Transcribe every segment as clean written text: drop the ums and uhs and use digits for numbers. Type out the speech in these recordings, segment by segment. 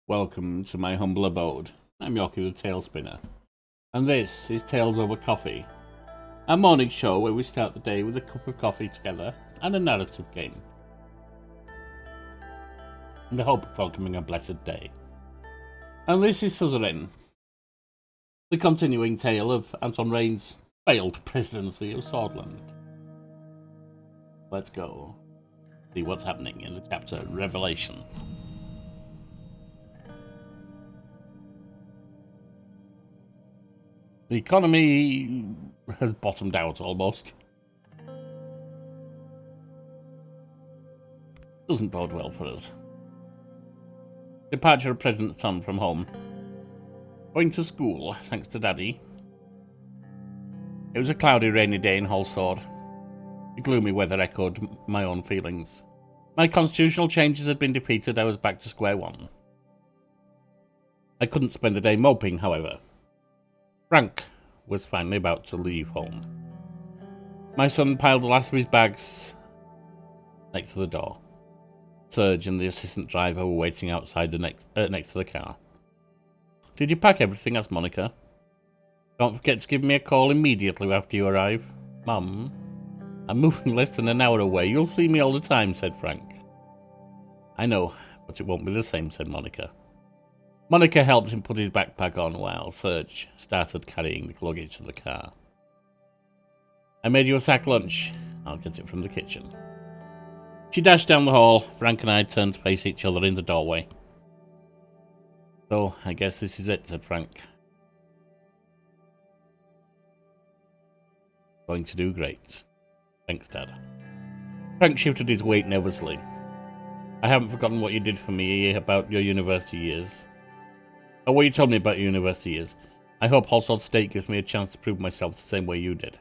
Welcome to my humble abode. I'm Yorkie the Talespinner, and this is Tales Over Coffee, a morning show where we start the day with a cup of coffee together and a narrative game, in the hope of welcoming a blessed day. And this is Suzerain, the continuing tale of Anton Rain's failed presidency of Sordland. Let's go see what's happening in the chapter Revelations. The economy has bottomed out almost. Doesn't bode well for us. Departure of President's son from home. Going to school, thanks to Daddy. It was a cloudy, rainy day in Holsword. The gloomy weather echoed my own feelings. My constitutional changes had been defeated. I was back to square one. I couldn't spend the day moping, however. Frank was finally about to leave home. My son piled the last of his bags next to the door. Serge and the assistant driver were waiting outside next to the car. "Did you pack everything?" asked Monica. "Don't forget to give me a call immediately after you arrive." "Mum, I'm moving less than an hour away. You'll see me all the time," said Frank. "I know, but it won't be the same," said Monica. Monica helped him put his backpack on while Serge started carrying the luggage to the car. "I made you a sack lunch. I'll get it from the kitchen." She dashed down the hall. Frank and I turned to face each other in the doorway. "So, I guess this is it," said Frank. "Going to do great. Thanks, Dad." Frank shifted his weight nervously. "I haven't forgotten what you did for me about your university years. Or what you told me about your university years. I hope Holsword State gives me a chance to prove myself the same way you did."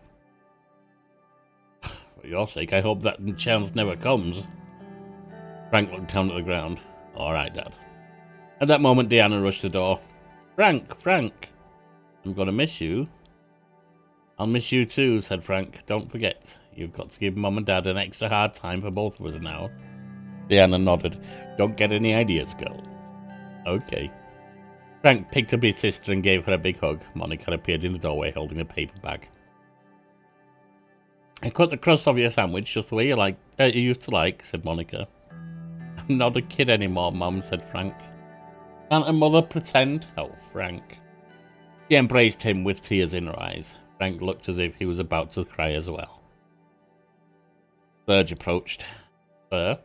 "For your sake, I hope that chance never comes." Frank looked down at the ground. "All right, Dad." At that moment, Deanna rushed the door. Frank! I'm going to miss you." "I'll miss you too," said Frank. "Don't forget, you've got to give Mum and Dad an extra hard time for both of us now." Deanna nodded. "Don't get any ideas, girl." "Okay." Frank picked up his sister and gave her a big hug. Monica appeared in the doorway holding a paper bag. "I cut the crust off your sandwich just the way you used to like," said Monica. "I'm not a kid anymore, Mum," said Frank. "Can't a mother pretend?" "Oh, Frank." She embraced him with tears in her eyes. Frank looked as if he was about to cry as well. Serge approached. "Sir,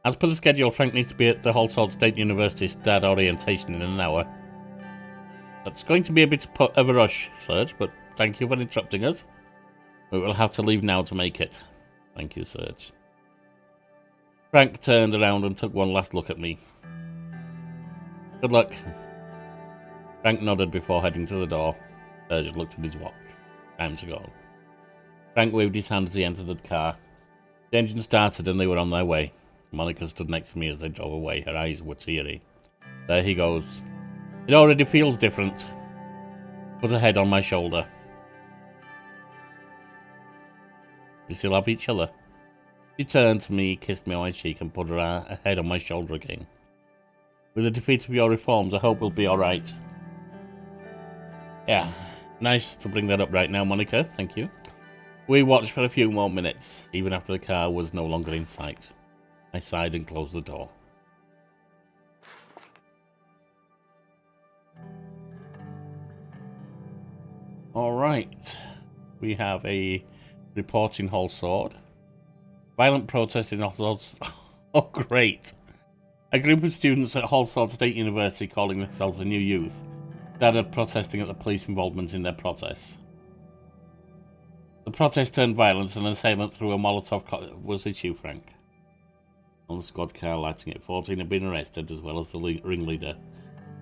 as per the schedule, Frank needs to be at the Holsword State University Start orientation in an hour." "That's going to be a bit of a rush, Serge, but thank you for interrupting us. We will have to leave now to make it." "Thank you, Serge." Frank turned around and took one last look at me. "Good luck." Frank nodded before heading to the door. Serge looked at his watch. Time to go. Frank waved his hand as he entered the car. The engine started and they were on their way. Monica stood next to me as they drove away. Her eyes were teary. "There he goes. It already feels different." Put her head on my shoulder. "We still have each other." She turned to me, kissed me on my cheek, and put her head on my shoulder again. "With the defeat of your reforms, I hope we'll be alright." "Yeah, nice to bring that up right now, Monica. Thank you." We watched for a few more minutes, even after the car was no longer in sight. I sighed and closed the door. Alright, we have a report in Holsword. Violent protest in Holsword. Oh, great. A group of students at Holsword State University, calling themselves the New Youth, started protesting at the police involvement in their protests. The protest turned violent and an assailant threw a Molotov was issue, Frank. On the squad car lighting it, 14 have been arrested, as well as the ringleader.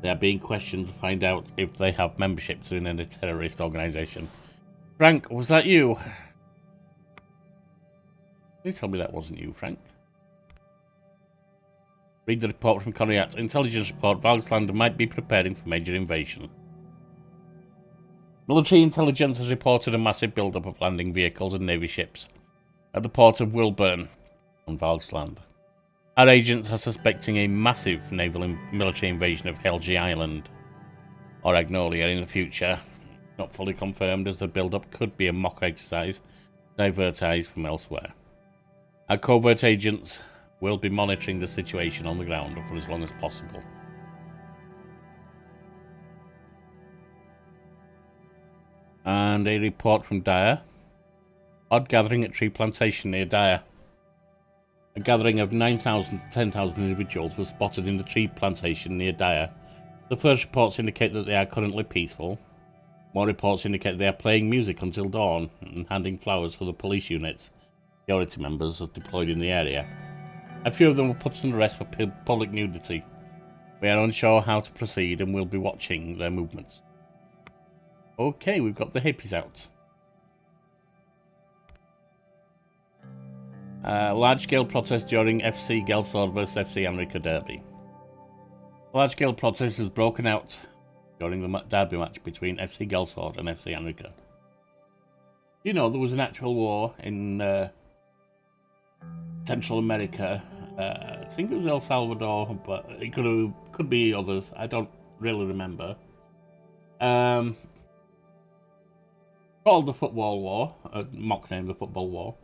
They are being questioned to find out if they have memberships in any terrorist organisation. Frank, was that you? Please tell me that wasn't you, Frank. Read the report from Conriat. Intelligence report, Sordland might be preparing for major invasion. Military intelligence has reported a massive build-up of landing vehicles and navy ships at the port of Wilburn on Sordland. Our agents are suspecting a massive naval and military invasion of Helgi Island, or Agnolia in the future. Not fully confirmed, as the build-up could be a mock exercise to divert eyes from elsewhere. Our covert agents will be monitoring the situation on the ground for as long as possible. And a report from Dyer. Odd gathering at tree plantation near Dyer. A gathering of 9,000 to 10,000 individuals was spotted in the tree plantation near Dyer. The first reports indicate that they are currently peaceful. More reports indicate they are playing music until dawn and handing flowers for the police units. Security members are deployed in the area. A few of them were put under arrest for public nudity. We are unsure how to proceed and will be watching their movements. Okay, we've got the hippies out. Large-scale protest during FC Gelsord vs FC Anrika derby. Large-scale protest has broken out during the derby match between FC Gelsord and FC Anrika. You know, there was an actual war in Central America. I think it was El Salvador, but it could be others. I don't really remember. Called the Football War, a mock name, the Football War,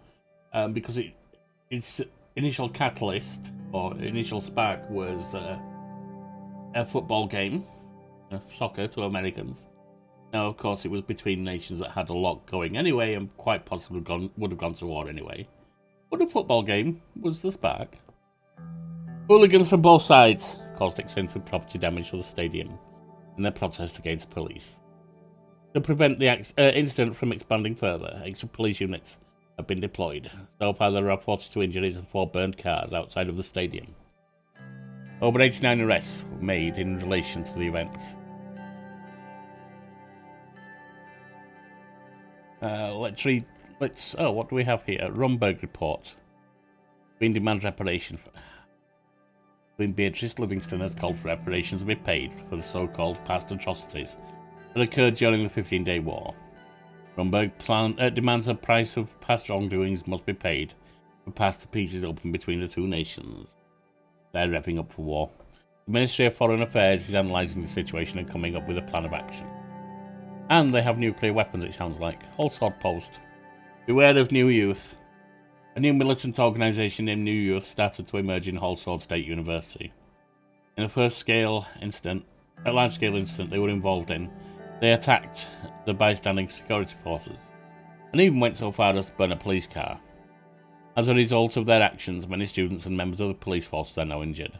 because its initial catalyst or initial spark was a football game, soccer to Americans. Now, of course, it was between nations that had a lot going anyway, and quite possibly would have gone to war anyway. But a football game was the spark. Hooligans from both sides caused extensive property damage to the stadium in their protest against police. To prevent the incident from expanding further, extra police units have been deployed. So far, there are 42 injuries and 4 burned cars outside of the stadium. Over 89 arrests were made in relation to the events. What do we have here? Rumberg report. Queen demands reparation. Queen Beatrice Livingston has called for reparations to be paid for the so-called past atrocities that occurred during the 15-day war. Rumberg demands the price of past wrongdoings must be paid for past pieces open between the two nations. They're revving up for war. The Ministry of Foreign Affairs is analysing the situation and coming up with a plan of action. And they have nuclear weapons, it sounds like. Holsword Post. Beware of New Youth. A new militant organisation named New Youth started to emerge in Holsword State University. In the large-scale incident they were involved in, they attacked the bystanding security forces, and even went so far as to burn a police car. As a result of their actions, many students and members of the police force are now injured.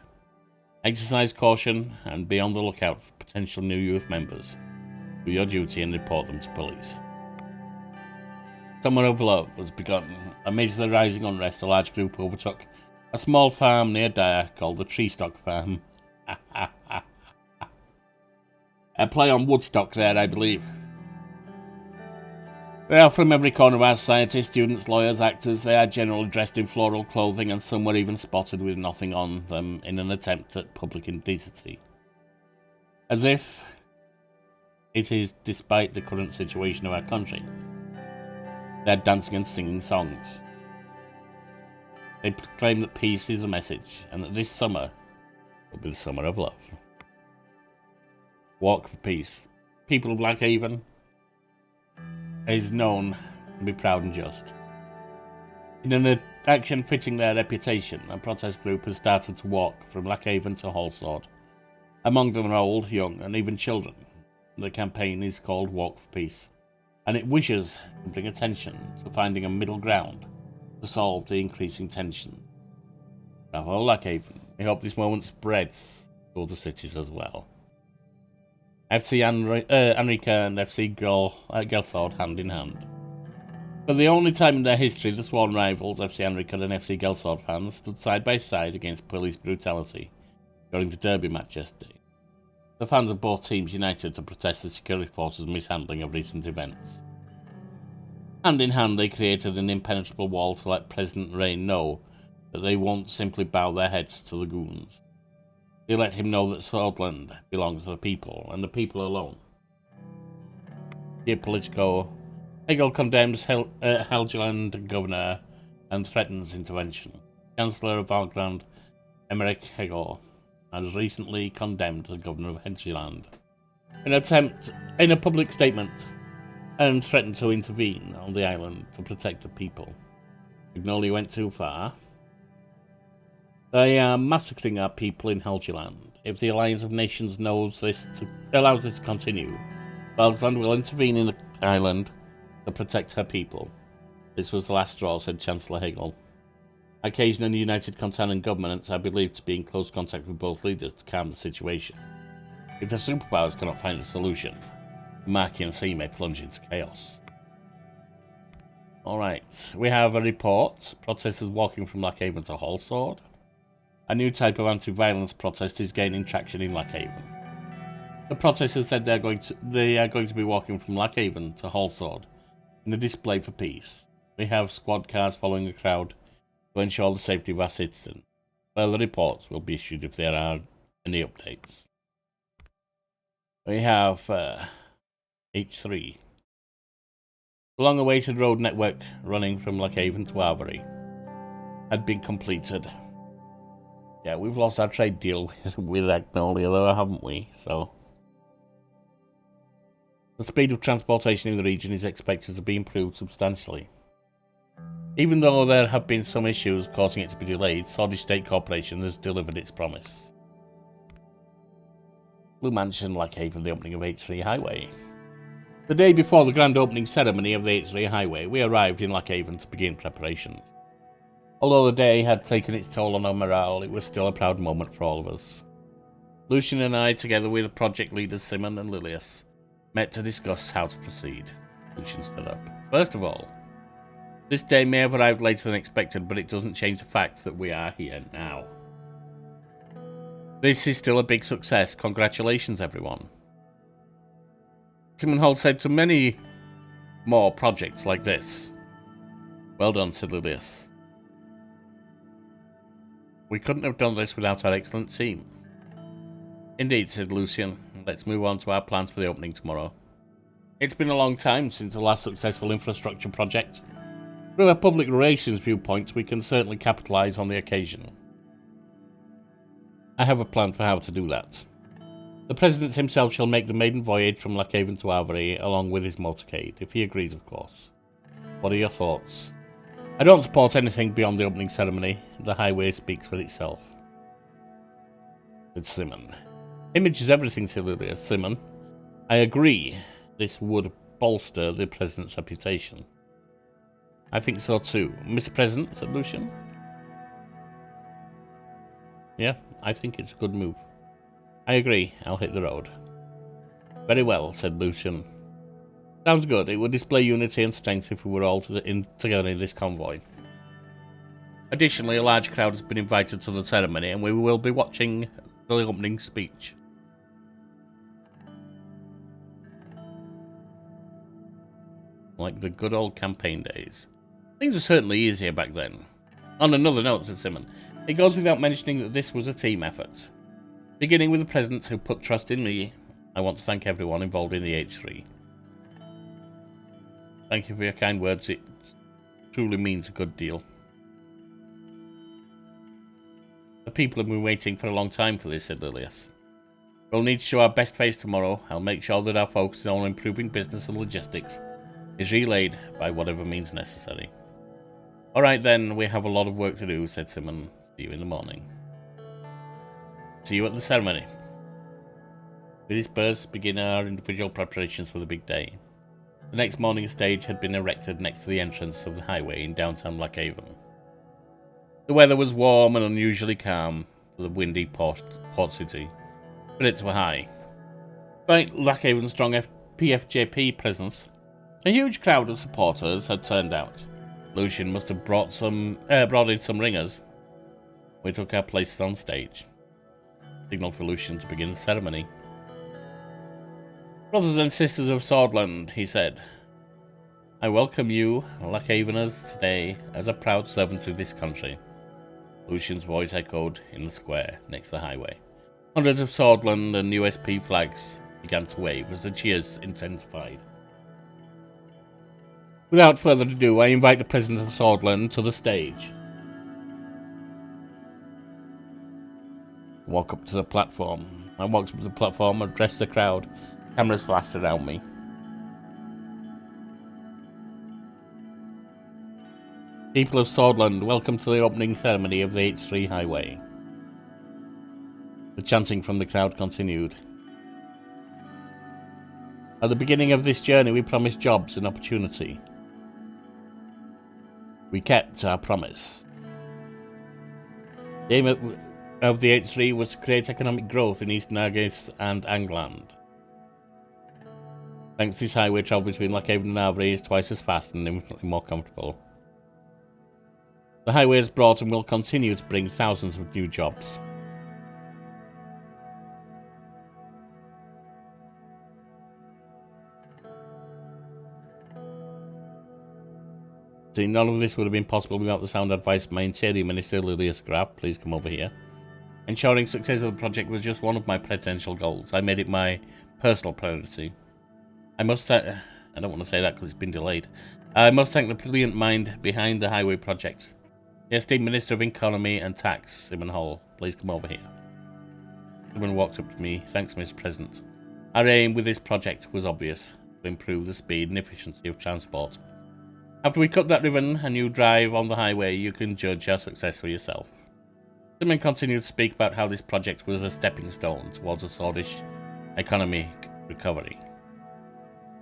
Exercise caution and be on the lookout for potential New Youth members. Do your duty and report them to police. Summer of Love has begun. Amidst the rising unrest, a large group overtook a small farm near Dyer called the Treestock Farm. A play on Woodstock there, I believe. They are from every corner of our society, students, lawyers, actors. They are generally dressed in floral clothing, and some were even spotted with nothing on them in an attempt at public indecency. As if it is despite the current situation of our country. They are dancing and singing songs. They proclaim that peace is the message, and that this summer will be the summer of love. Walk for Peace. People of Blackhaven is known to be proud and just. In an action fitting their reputation, a protest group has started to walk from Blackhaven to Holsword. Among them are old, young, and even children. The campaign is called Walk for Peace, and it wishes to bring attention to finding a middle ground to solve the increasing tension. Bravo, Blackhaven. We hope this moment spreads to other cities as well. FC Anrika and FC Gelsord hand in hand. For the only time in their history, the sworn rivals, FC Anrika and FC Gelsord fans, stood side by side against police brutality during the derby match yesterday. The fans of both teams united to protest the security forces' mishandling of recent events. Hand in hand, they created an impenetrable wall to let President Rain know that they won't simply bow their heads to the goons. They let him know that Sordland belongs to the people, and the people alone. Dear Politico, Hegel condemns Helgeland governor and threatens intervention. Chancellor of Valgland Emmerich Hegel has recently condemned the governor of Henschland in a public statement and threatened to intervene on the island to protect the people. Ignoli went too far. They are massacring our people in Helgeland. If the Alliance of Nations allows this to continue, Belgrade will intervene in the island to protect her people. This was the last straw, said Chancellor Hegel. Occasionally, the United Continental governments are believed to be in close contact with both leaders to calm the situation. If the superpowers cannot find a solution, the Marquian Sea may plunge into chaos. Alright, we have a report. Protesters walking from Lockhaven to Hallsword. A new type of anti-violence protest is gaining traction in Lockhaven. The protesters said they are going to be walking from Lockhaven to Hallsword in a display for peace. We have squad cars following the crowd to ensure the safety of our citizens. Further reports will be issued if there are any updates. We have H3. The long-awaited road network running from Lockhaven to Avery had been completed. Yeah, we've lost our trade deal with Agnolia though, haven't we? So the speed of transportation in the region is expected to be improved substantially. Even though there have been some issues causing it to be delayed, Sordland State Corporation has delivered its promise. Blue Mansion, Lockhaven, the opening of H3 Highway. The day before the grand opening ceremony of the H3 Highway, we arrived in Lockhaven to begin preparations. Although the day had taken its toll on our morale, it was still a proud moment for all of us. Lucian and I, together with project leaders Simon and Lilius, met to discuss how to proceed. Lucian stood up. First of all, this day may have arrived later than expected, but it doesn't change the fact that we are here now. This is still a big success. Congratulations, everyone. Simon Holt said to many more projects like this. Well done, said Lilius. We couldn't have done this without our excellent team. Indeed, said Lucian. Let's move on to our plans for the opening tomorrow. It's been a long time since the last successful infrastructure project. From a public relations viewpoint, we can certainly capitalise on the occasion. I have a plan for how to do that. The President himself shall make the maiden voyage from Lockhaven to Avery, along with his motorcade, if he agrees, of course. What are your thoughts? I don't support anything beyond the opening ceremony. The highway speaks for itself. Said Simon. Image is everything, said Lilius. Simon. I agree. This would bolster the President's reputation. I think so too. Mr. President, said Lucian. Yeah, I think it's a good move. I agree. I'll hit the road. Very well, said Lucian. Sounds good. It would display unity and strength if we were all together in this convoy. Additionally, a large crowd has been invited to the ceremony, and we will be watching the opening speech. Like the good old campaign days. Things were certainly easier back then. On another note, said Simon, it goes without mentioning that this was a team effort. Beginning with the presidents who put trust in me, I want to thank everyone involved in the H3. Thank you for your kind words. It truly means a good deal. The people have been waiting for a long time for this, said Lilius. We'll need to show our best face tomorrow. I'll make sure that our focus on improving business and logistics is relayed by whatever means necessary. Alright then, we have a lot of work to do, said Simon. See you in the morning. See you at the ceremony. With this burst begin our individual preparations for the big day. The next morning a stage had been erected next to the entrance of the highway in downtown Lockhaven. The weather was warm and unusually calm for the windy port city. Spirits were high. Despite Lockhaven's strong PFJP presence, a huge crowd of supporters had turned out. Lucian must have brought in some ringers. We took our places on stage. Signal for Lucian to begin the ceremony. Brothers and sisters of Sordland, he said, I welcome you, Lockhaveners, today as a proud servant of this country. Lucian's voice echoed in the square next to the highway. Hundreds of Sordland and USP flags began to wave as the cheers intensified. Without further ado, I invite the President of Sordland to the stage. walk up to the platform. I walked up to the platform and addressed the crowd. Cameras flashed around me. People of Sordland, welcome to the opening ceremony of the H3 Highway. The chanting from the crowd continued. At the beginning of this journey, we promised jobs and opportunity. We kept our promise. The aim of the H3 was to create economic growth in East Nargis and Angland. Thanks to this highway, travel between Lockhaven and Arbury is twice as fast and infinitely more comfortable. The highway has brought and will continue to bring thousands of new jobs. See, none of this would have been possible without the sound advice from my Interior Minister, Lilius Graf. Please come over here. Ensuring success of the project was just one of my presidential goals. I made it my personal priority. I don't want to say that because it's been delayed. I must thank the brilliant mind behind the highway project. The esteemed Minister of Economy and Tax, Simon Hall. Please come over here. Simon walked up to me. Thanks, Mr. President. Our aim with this project was obvious: to improve the speed and efficiency of transport. After we cut that ribbon and you drive on the highway, you can judge our success for yourself. Simon continued to speak about how this project was a stepping stone towards a Swordish economic recovery.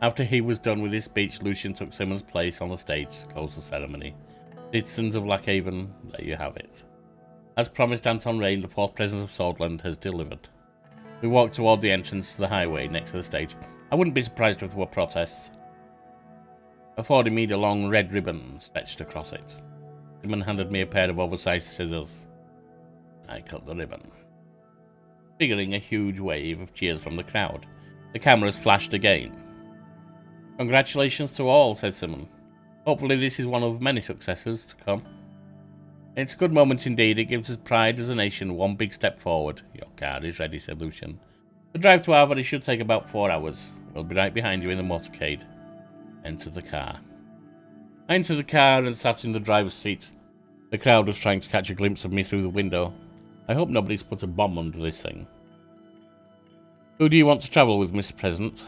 After he was done with his speech, Lucian took Simon's place on the stage to close the ceremony. Citizens of Lockhaven, there you have it. As promised, Anton Rain, the fourth president of Sordland, has delivered. We walked toward the entrance to the highway next to the stage. I wouldn't be surprised if there were protests. Affording me a long red ribbon stretched across it. Simon handed me a pair of oversized scissors. I cut the ribbon, triggering a huge wave of cheers from the crowd. The cameras flashed again. Congratulations to all, said Simon. Hopefully this is one of many successes to come. It's a good moment indeed. It gives us pride as a nation, one big step forward. Your car is ready, said Lucian. The drive to Arbury should take about 4 hours. We'll be right behind you in the motorcade. Enter the car. I entered the car and sat in the driver's seat. The crowd was trying to catch a glimpse of me through the window. I hope nobody's put a bomb under this thing. Who do you want to travel with, Mr. President?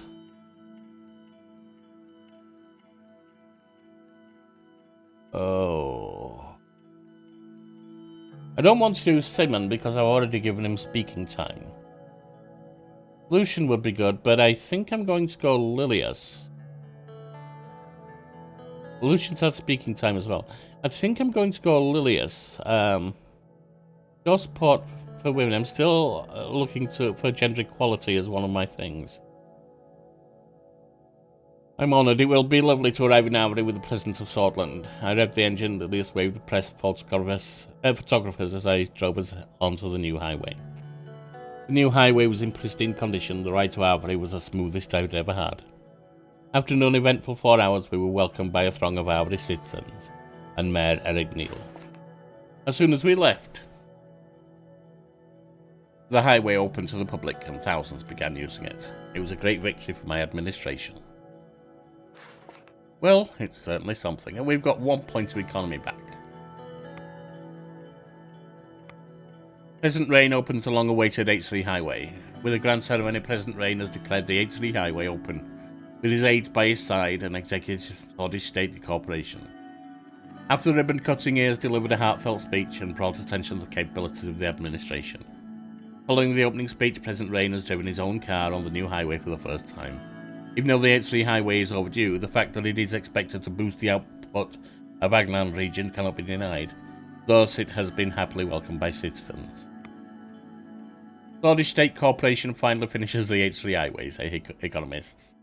Oh. I don't want to do Simon because I've already given him speaking time. Lucian would be good, but I think I'm going to go Lilius. Lucian's had speaking time as well. I think I'm going to go Lilius. Your support for women. I'm still looking for gender equality as one of my things. I'm honoured. It will be lovely to arrive in Arbury with the presence of Sordland. I revved the engine. Lilius waved the press photographers as I drove us onto the new highway. The new highway was in pristine condition. The ride to Arbury was the smoothest I'd ever had. After an uneventful 4 hours, we were welcomed by a throng of Arbury citizens and Mayor Eric Neal. As soon as we left, the highway opened to the public and thousands began using it. It was a great victory for my administration. Well, it's certainly something, and we've got 1 point of economy back. President Rain opens the long-awaited H3 highway. With a grand ceremony, President Rain has declared the H3 highway open, with his aides by his side and executive Scottish State Corporation. After the ribbon-cutting, he has delivered a heartfelt speech and brought attention to the capabilities of the administration. Following the opening speech, President Rain has driven his own car on the new highway for the first time. Even though the H3 highway is overdue, the fact that it is expected to boost the output of Angland region cannot be denied. Thus, it has been happily welcomed by citizens. Scottish State Corporation finally finishes the H3 highway, say economists.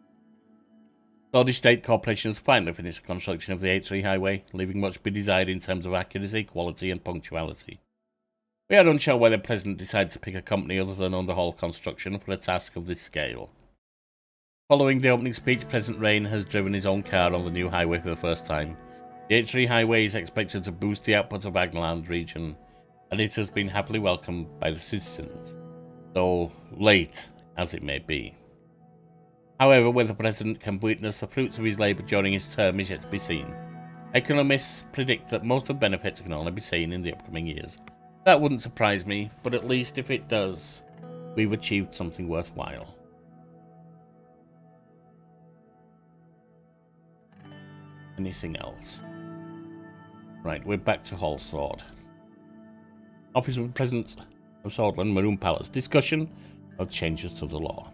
Scottish State Corporation has finally finished the construction of the H3 highway, leaving much to be desired in terms of accuracy, quality and punctuality. We are unsure why the President decided to pick a company other than Underhaul Construction for a task of this scale. Following the opening speech, President Rain has driven his own car on the new highway for the first time. The H3 highway is expected to boost the output of Angland region, and it has been happily welcomed by the citizens, though late as it may be. However, whether the President can witness the fruits of his labour during his term is yet to be seen. Economists predict that most of the benefits can only be seen in the upcoming years. That wouldn't surprise me, but at least if it does, we've achieved something worthwhile. Anything else? Right, we're back to Hall Sword. Office of the President of Sordland, Maroon Palace. Discussion of changes to the law.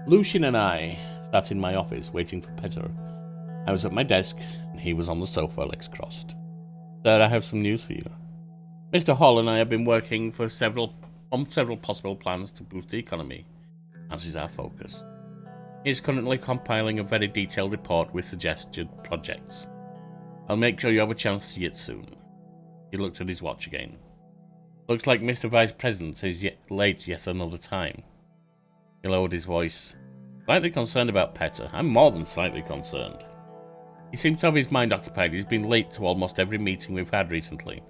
Lucian and I sat in my office waiting for Petter. I was at my desk, and he was on the sofa, legs crossed. Sir, I have some news for you. Mr. Hall and I have been working on several possible plans to boost the economy, as is our focus. He is currently compiling a very detailed report with suggested projects. I'll make sure you have a chance to see it soon. He looked at his watch again. Looks like Mr. Vice President is late yet another time. He lowered his voice. Slightly concerned about Petter. I'm more than slightly concerned. He seems to have his mind occupied. He's been late to almost every meeting we've had recently.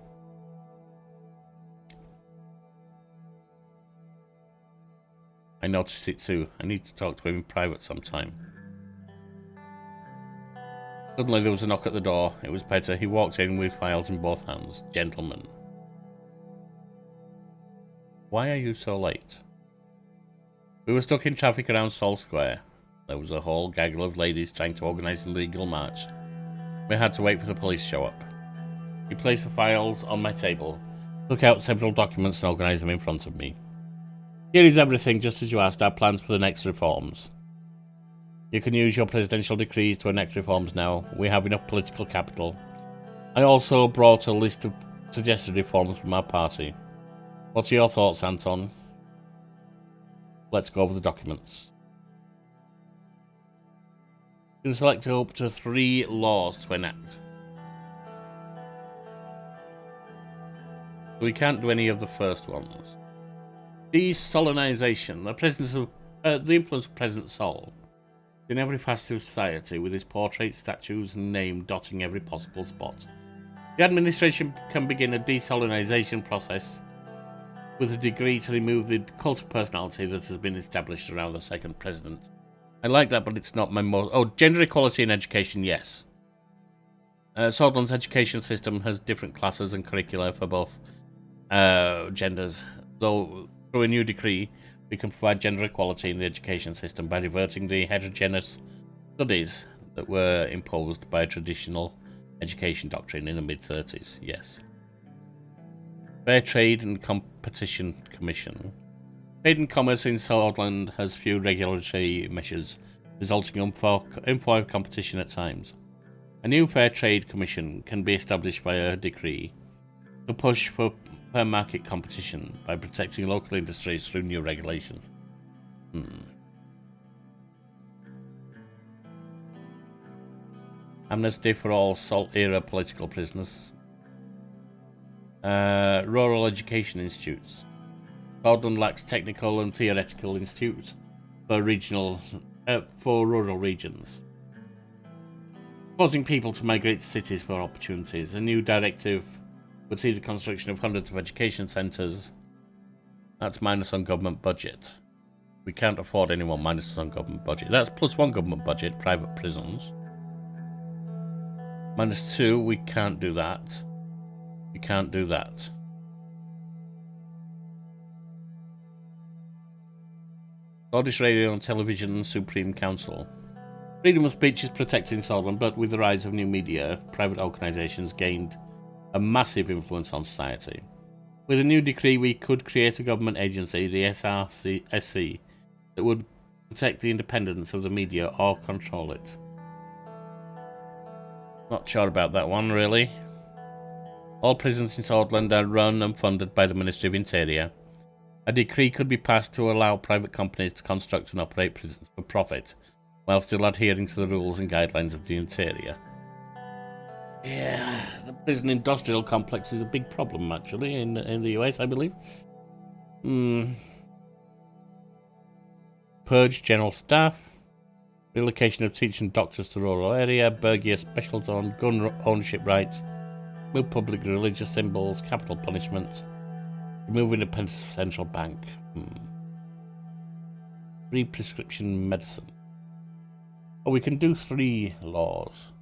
I noticed it too. I need to talk to him in private sometime. Suddenly there was a knock at the door. It was Petter. He walked in with files in both hands. Gentlemen. Why are you so late? We were stuck in traffic around Sol Square. There was a whole gaggle of ladies trying to organise a legal march. We had to wait for the police to show up. He placed the files on my table, took out several documents and organised them in front of me. Here is everything, just as you asked, our plans for the next reforms. You can use your presidential decrees to enact reforms now. We have enough political capital. I also brought a list of suggested reforms from our party. What are your thoughts, Anton? Let's go over the documents. You can select up to 3 laws to enact. We can't do any of the first ones. Desolinization. The influence of President Sol in every facet of society, with his portrait, statues, and name dotting every possible spot. The administration can begin a desolinization process with a degree to remove the cult of personality that has been established around the second president. I like that, but it's not my most... Oh, gender equality in education, yes. Sordland's education system has different classes and curricula for both genders, though through a new decree we can provide gender equality in the education system by reverting the heterogeneous studies that were imposed by a traditional education doctrine in the mid-30s, yes. Fair Trade and Competition Commission. Trade and commerce in Sordland has few regulatory measures, resulting in unfair competition at times. A new Fair Trade Commission can be established by a decree to push for fair market competition by protecting local industries through new regulations. Amnesty for all Salt-era political prisoners. Rural education institutes. Sordland lacks technical and theoretical institutes for rural regions, causing people to migrate to cities for opportunities. A new directive would see the construction of hundreds of education centres. That's minus on government budget. We can't afford any more minuses on government budget. That's +1 government budget, private prisons. -2, we can't do that. We can't do that. Scottish Radio and Television Supreme Council. Freedom of speech is protected in Sordland, but with the rise of new media, private organisations gained a massive influence on society. With a new decree, we could create a government agency, the SC, that would protect the independence of the media or control it. Not sure about that one, really. All prisons in Sordland are run and funded by the Ministry of Interior. A decree could be passed to allow private companies to construct and operate prisons for profit, while still adhering to the rules and guidelines of the Interior. Yeah, the prison industrial complex is a big problem, actually, in the US, I believe. Purge general staff. Relocation of teaching doctors to rural area. Bergier special zone. Gun ownership rights. Remove public religious symbols. Capital punishment. Remove independence of central bank. Free prescription medicine. Oh, we can do 3 laws.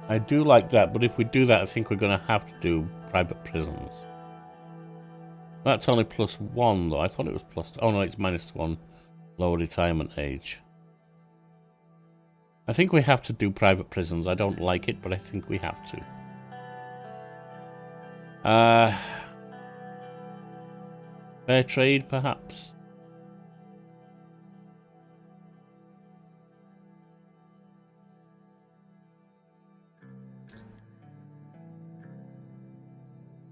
I do like that, but if we do that, I think we're going to have to do private prisons. That's only +1, though. I thought it was plus... Oh, no, it's -1. Lower retirement age. I think we have to do private prisons. I don't like it, but I think we have to. Fair trade, perhaps?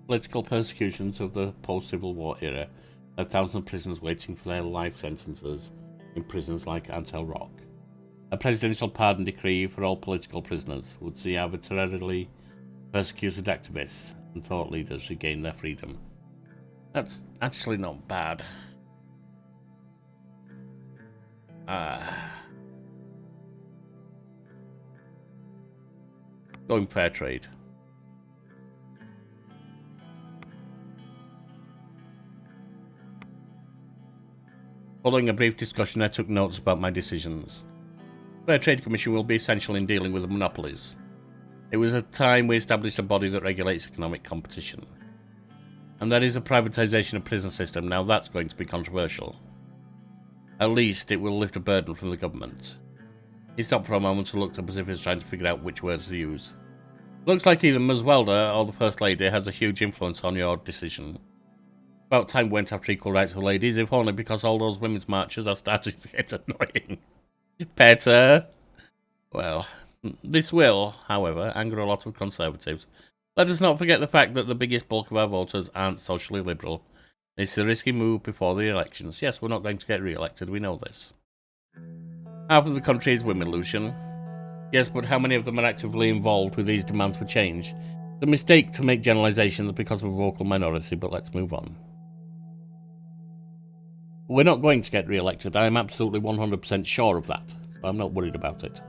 Political persecutions of the post-Civil War era had thousands of prisoners waiting for their life sentences in prisons like Antel Rock. A presidential pardon decree for all political prisoners would see arbitrarily persecuted activists and thought leaders regain their freedom. That's actually not bad. Going fair trade. Following a brief discussion, I took notes about my decisions. Fair Trade Commission will be essential in dealing with the monopolies. It was a time we established a body that regulates economic competition. And there is a privatization of prison system. Now that's going to be controversial. At least it will lift a burden from the government. He stopped for a moment to look up as if he was trying to figure out which words to use. Looks like either Ms. Welder or the First Lady has a huge influence on your decision. About time we went after equal rights for ladies, if only because all those women's marches are starting to get annoying. Petter. Well, this will, however, anger a lot of Conservatives. Let us not forget the fact that the biggest bulk of our voters aren't socially liberal. It's a risky move before the elections. Yes, we're not going to get re-elected, we know this. Half of the country is women, Lucian. Yes, but how many of them are actively involved with these demands for change? It's a mistake to make generalizations because of a vocal minority, but let's move on. We're not going to get re-elected. I am absolutely 100% sure of that. So I'm not worried about it.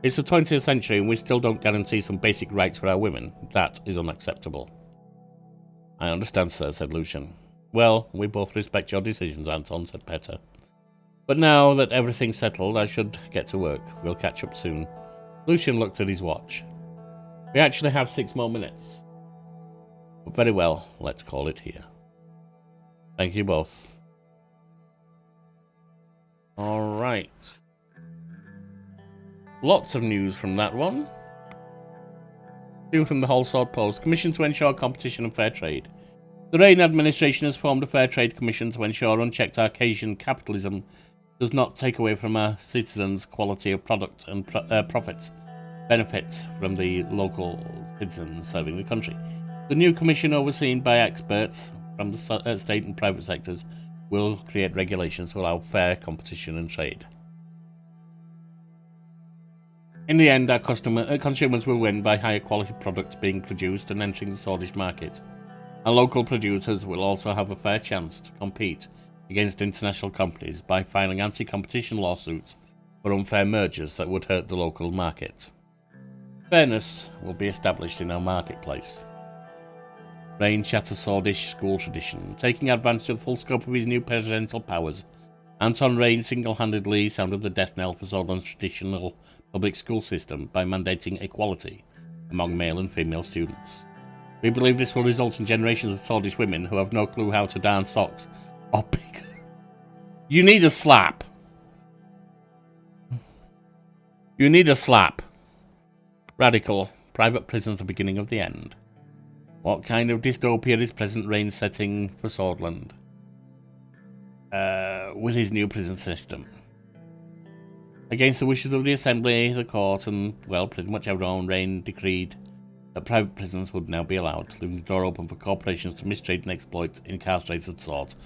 It's the 20th century and we still don't guarantee some basic rights for our women. That is unacceptable. I understand, sir, said Lucian. Well, we both respect your decisions, Anton, said Petter. But now that everything's settled, I should get to work. We'll catch up soon. Lucian looked at his watch. We actually have 6 more minutes. But very well, let's call it here. Thank you both. Alright. Lots of news from that one. New from the Whole Sword Post. Commission to ensure competition and fair trade. The Reign administration has formed a fair trade commission to ensure unchecked Arcasian capitalism does not take away from our citizens' quality of product and profits, benefits from the local citizens serving the country. The new commission, overseen by experts from the state and private sectors, will create regulations to allow fair competition and trade. In the end, our consumers will win by higher quality products being produced and entering the Swordish market. And local producers will also have a fair chance to compete against international companies by filing anti-competition lawsuits for unfair mergers that would hurt the local market. Fairness will be established in our marketplace. Reign shatters Swordish school tradition. Taking advantage of the full scope of his new presidential powers, Anton Reign single-handedly sounded the death knell for Sordland's traditional public school system by mandating equality among male and female students. We believe this will result in generations of Swordish women who have no clue how to darn socks or pick. You need a slap. You need a slap. Radical. Private prisons, the beginning of the end. What kind of dystopia is present Reign setting for Sordland? With his new prison system. Against the wishes of the Assembly, the Court, and, well, pretty much everyone, Reign decreed that private prisons would now be allowed, leaving the door open for corporations to mistreat and exploit incarcerated swords.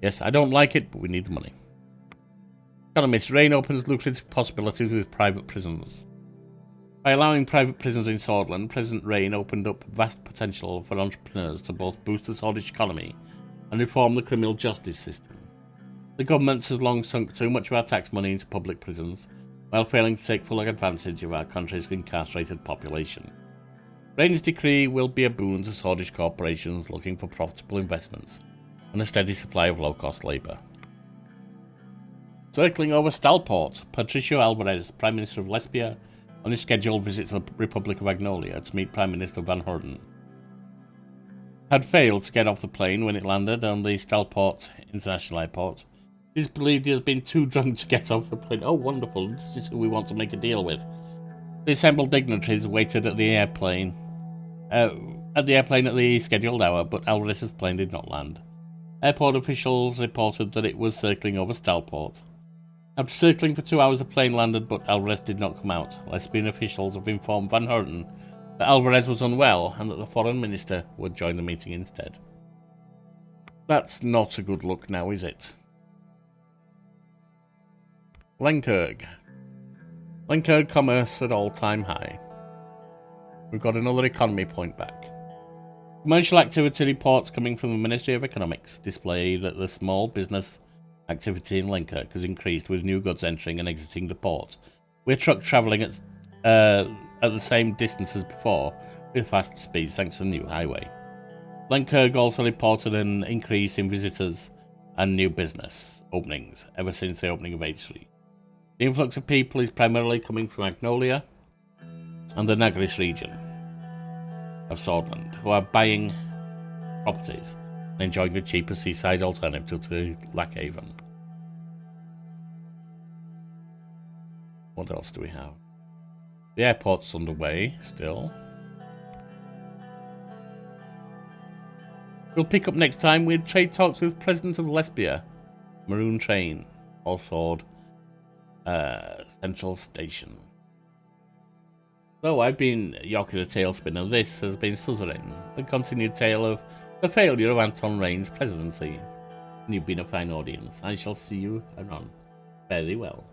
Yes, I don't like it, but we need the money. Economist, Reign opens lucrative possibilities with private prisons. By allowing private prisons in Sordland, President Reign opened up vast potential for entrepreneurs to both boost the Swordish economy and reform the criminal justice system. The government has long sunk too much of our tax money into public prisons, while failing to take full advantage of our country's incarcerated population. Reign's decree will be a boon to Swordish corporations looking for profitable investments and a steady supply of low-cost labour. Circling over Stalport, Patricio Alvarez, Prime Minister of Lesbia, On his scheduled visit to the Republic of Agnolia to meet Prime Minister Van Horden. Had failed to get off the plane when it landed on the Stalport International Airport. It is believed he has been too drunk to get off the plane. Oh, wonderful. This is who we want to make a deal with. The assembled dignitaries waited at the airplane at the scheduled hour, but Alvarez's plane did not land. Airport officials reported that it was circling over Stalport. After circling for 2 hours, the plane landed, but Alvarez did not come out. Lesbian officials have informed Van Houten that Alvarez was unwell and that the foreign minister would join the meeting instead. That's not a good look now, is it? Lenkerg. Lenkerg commerce at all-time high. We've got another economy point back. Commercial activity reports coming from the Ministry of Economics display that the small business activity in Lenkerg has increased with new goods entering and exiting the port, with trucks travelling at the same distance as before, with fast speeds thanks to the new highway. Lenkerg also reported an increase in visitors and new business openings ever since the opening of H3. The influx of people is primarily coming from Agnolia and the Nagris region of Sordland, who are buying properties and enjoying a cheaper seaside alternative to Lackhaven. What else do we have? The airport's underway still. We'll pick up next time with trade talks with President of Lesbia, Maroon Train, or Sword Central Station. So I've been Yorkie the Talespinner. This has been Suzerain, the continued tale of the failure of Anton Rain's presidency. And you've been a fine audience. I shall see you anon. Very well.